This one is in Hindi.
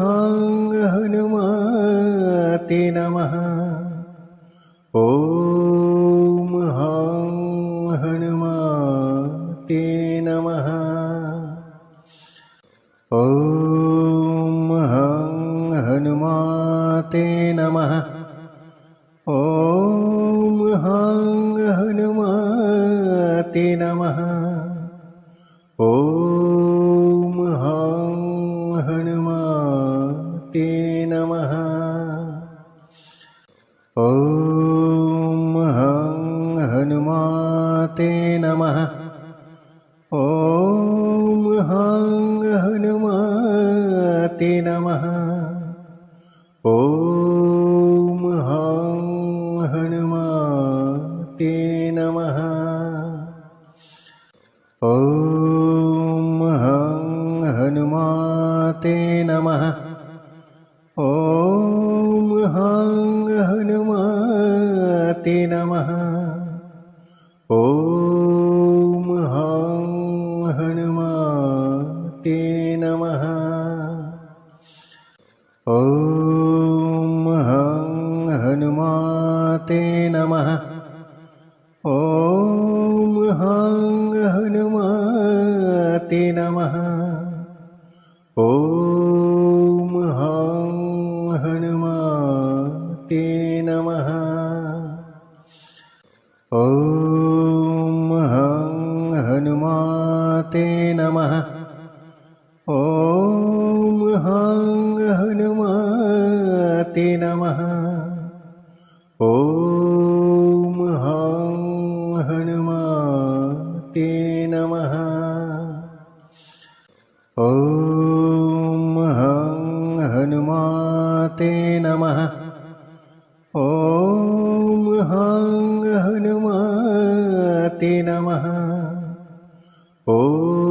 हं हनुमते नमः। ॐ हं हनुमते नमः। ॐ हं हनुमते नमः। ॐ हं हनुमते नमः। ॐ हं हनुमते नमः। ॐ हं हनुमते नमः। ॐ हं हनुमते नमः। ॐ हं हनुमते नमः। ॐ हं हनुमते नमः। ॐ हं हनुमते नमः। ॐ हं हनुमते नमः। ॐ हं हनुमते नमः। ॐ हं हनुमते नमः। ॐ हं हनुमते नमः। ॐ हं हनुमते नमः। ॐ हं हनुमते नमः। ॐ हं हनुमते नमः। ॐ हं हनुमते नमः। ॐ हं हनुमते नमः। ॐ